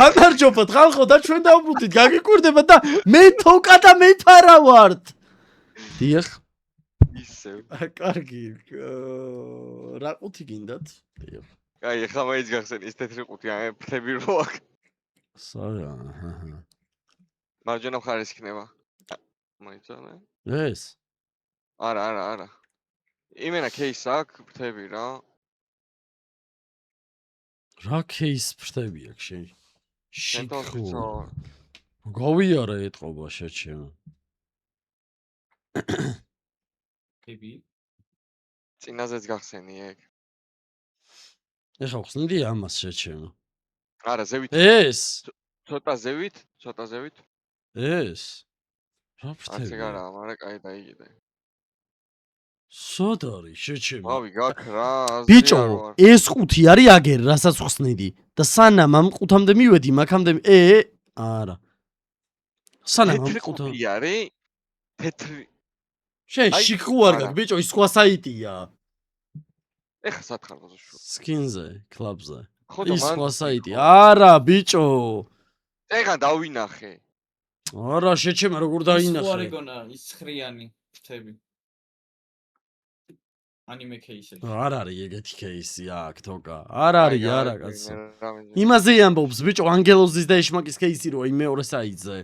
გამარჯობათ ხალხო და ჩვენ დავბრუნდით გაგიკვირდება და მე თოკა და მე ფარა ვართ. დიახ. ისევ. კარგი. რა ყუთი გინდათ? დიახ. აი, ახლა მაინც გახსენე ის თეთრი ყუთი, აი, ფრთები რო აქვს. სარა. მარჯვენა მხარეს იქნება. მაიცანე? ეს. არა. იმენა кейს აქვს, ფრთები რა. რა кейს ფრთები აქვს შენ? შენ გავიარე ეთყობა შეჩემ. ხები? წინაზეც გახსენი ეგ. ეხა ხსნიდი ამას შეჩემ. არა, ზევით. ეს. ცოტა ზევით. ეს. რა ასე ფრთები? გარაა, მაგრამ კაი დაიგიდე. სად არის შეჩემ? ავი, გაქ რა, ბიჭო, ეს ყუთი არის აგერ, რასაც ხსნიდი და სანამ ამ ყუთამდე მივედი, მაგამდე არა. სანამ ამ ყუთი არის თეთრი. შენ შიქუ არ გაქვს, ბიჭო, ის სხვა საიტია. ეხა სათხარ გაზოშო. სკინზე, კლაბზე. ის სხვა საიტია. არა, ბიჭო. ეხა დავინახე. არა, შეჩემ როგორ დაინახე. სხვა რეგონა ის ხრიანი ფრთები. ანიმე кейსები. არ არის ეგეთი кейსი აქ თოკა. არ არის, არა კაცო. იმაზე ამბობს, ბიჭო, ანგელოზის და ეშმაკის кейსი როა იმ მეორე საიტზე.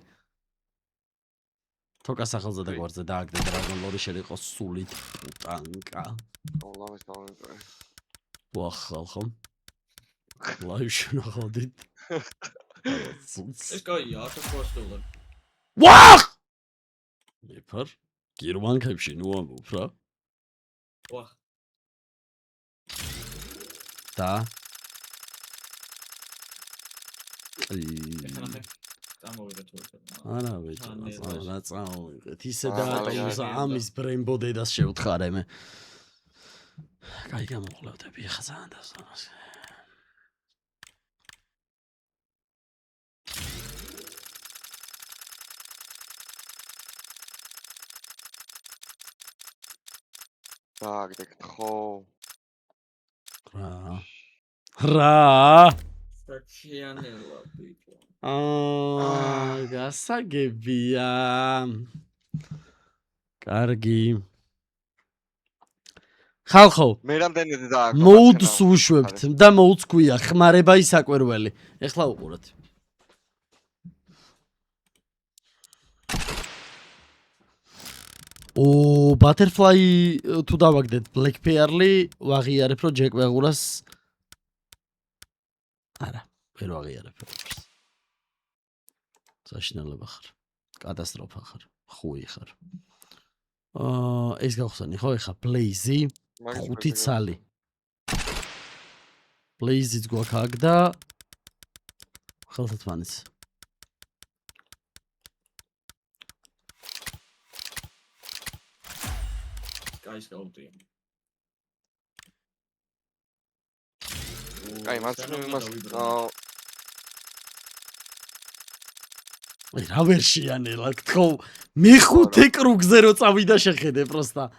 თოკა სახელზე და გვარზე დააგდე დრაგონ ლორი შეიძლება იყოს სულით პუტანკა. ოლავეს დავიყარე. ვახ ხალხო. ლაივში ნახავდით. ეს კაია, $1000. ვახ! მეფარ გერმანკებში ნუ ამბობ რა. ვახ. და წამოვიღე თორე. არა ბიჭო, რა წამოვიღეთ. ისე დაატოვსა ამის ბრემბო დედას შევთხარე მე. კაი გამოყლევდები ხა ძალიან დასწროს. დააგდე ხო. რა. საჩიანელა ბიჭო. გასაგებია. კარგი. ხალხო, მე რამდენად დააგდო? მოუდს უშვებთ და მოუდს ქვია ხმარება ისაკვირველი. ეხლა უყურეთ. ბატერფლაი თუ დავაგდეთ ბლეკ პეარლი, ვაღიარებ რომ ჯეკ ვეღურას არა, ვერ ვაღიარებ. საშინელება ხარ. კატასტროფა ხარ. ხუი ხარ. ეს გავხსენი ხო ეხა ბლეიზი, ხუთი ცალი. ბლეიზიც გვაქვს აქ და ხელთათმანიც. კაის გაუტია. კაი, მართლა იმას რა ვერ შეანელა თქო მეხუთე კრუგზე რო წავიდა შეხედე პროსტა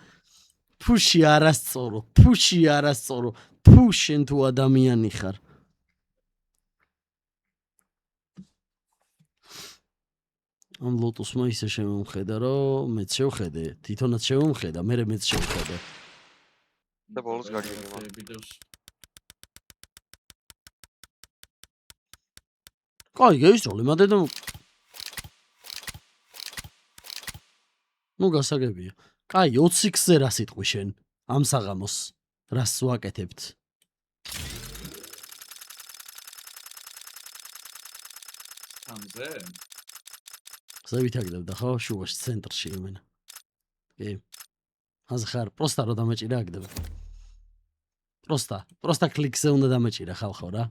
ფუში არასწორო თუ შენ თუ ადამიანი ხარ ამ ლოტოსმა ისე შემომხედა რომ მეც შევხედე თვითონაც შემომხედა მე მეც შევხედე და ბოლოს გაგიგება კაი გაისროლე მადედა ნუ გასაგებია. კაი 20x-ზე რა სიტყვი შენ ამ საღამოს რას ვაკეთებთ? ამზე? ზევით აგდებდა ხო შუაში ცენტრში იმენა. კი. აზ ხარ, პროსტა რო დამეჭირა აგდება. პროსტა კლიქზე უნდა დამეჭირა ხალხო რა.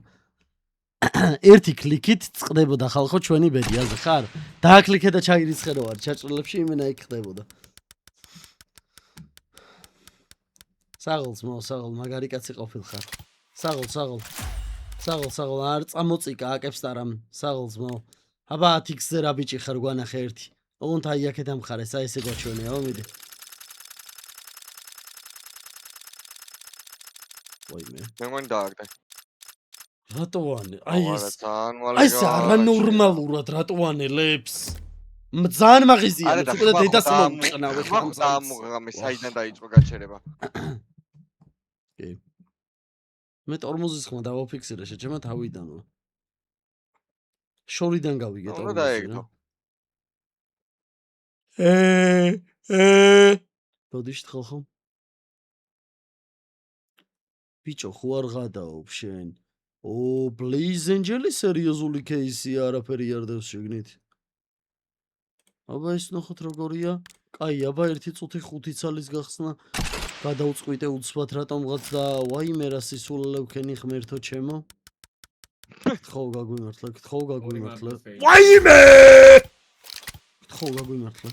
ერთი კლიკით წყდებოდა ხალხო ჩვენი ბედი აზ ხარ? დააკლიკე და ჩაირიცხე რო არის ჩაჭრილებში იმენა იქ ხდებოდა. საღოლს მაგარი კაცი ყოფილხარ. საღოლ არ წამოწიკა აკებს არამ საღოლს მო. აბა 10x-ზე რა ბიჭი ხარ გვანახე ერთი. ოღონდ აი აქეთ ამხარეს აი ესე გვაჩვენეა მიდი. ვაიმე. მე მგონი დააგდე. რატოვანი? აი არა, ეს ძალიან მალე აი ეს არანორმალურად რატოვანელებს. ძალიან მაღიზიანებს, უკვე და დედას მოუყნავე ხამს. ამოღამე, საიდან დაიწყო გაჩერება? კი. მე 40-ის ხმა დავაფიქსირე შეჭემა თავიდანო. შორიდან გავიგე უნდა 40-ი დაეგდო. რა. დოდიშ თხალხო. ბიჭო, ხო არ ღადაობ შენ. Blaze Angel-ი სერიოზული кейსია, არაფერი არ დევს შეგნით. აბა ეს ნახოთ როგორია. კაი, აბა 1 წუთი 5 ცალის გახსნა. გადაუწყვიტე უცბად რატომღაც და ვაიმე რა სისულელე ვქენი ღმერთო ჩემო. გთხოვ გაგვიმართლა, გთხოვ გაგვიმართლა. ვაიმე! გთხოვ გაგვიმართლა.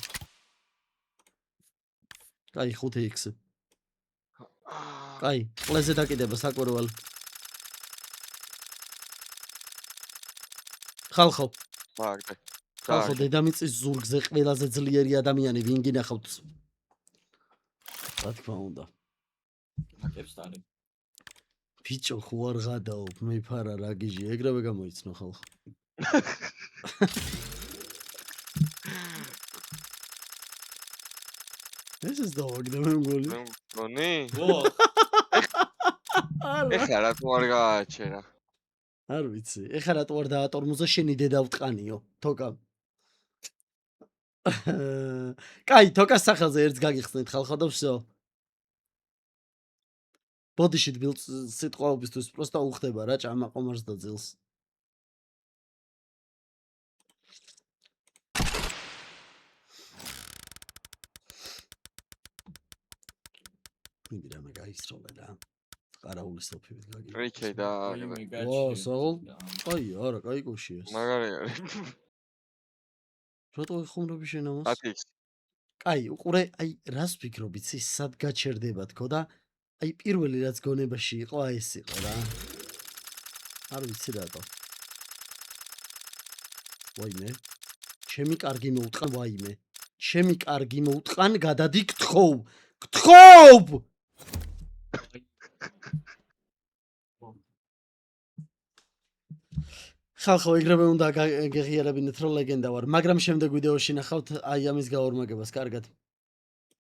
კაი, 5x. კაი, ყლეზე დაკიდება საკვირველი. ხალხო, მაგდე. ხალხო, დედამიწის ზურგზე ყველაზე ძლიერი ადამიანი ვინ გინახავთ? რა თქმა უნდა. აკებს დარი. ბიჭო, ხო არ ღადაობ, მე ფარა რა გიჟი, ეგრევე გამოიცნო ხალხო. ეს ის დავაგდე მე მგონი. მე მგონი? ო, ეხლა რა თუ არ გააჩერა? არ ვიცი. ეხლა რატო არ დაატორმუზა შენი დედა ვტყანიო, თოკა. კაი, თოკას სახელზე ერთს გაგიხსნით ხალხო და всё. ბოდიში დილ სიტყვაობისთვის პროსტა უხდება რა ჭამა ყომარს და ძილს. მიდი რამე გაისროლე რა. ყარაულის სოფივით გაგიგე. რიქე და ვაიმე ვა, გაჩი. საღოლ? კაი, არა, კაი კოშია ეს. მაგარი არის. რატო ეხუმრები შენ ამას? 10x. კაი, უყურე, აი რას ვფიქრობ, იცი, სად გაჩერდება თქო და აი პირველი რაც გონებაში იყო, აი ეს იყო რა. არ ვიცი რატო. ვაიმე. ჩემი კარგი მოუტყან ვაიმე. ჩემი კარგი მოუტყან, გადადი გთხოვ. გთხოვ! ხალხო, ეგრევე უნდა გეღიარებინეთ, რომ ლეგენდა ვარ, მაგრამ შემდეგ ვიდეოში ნახავთ აი ამის გაორმაგებას, კარგად.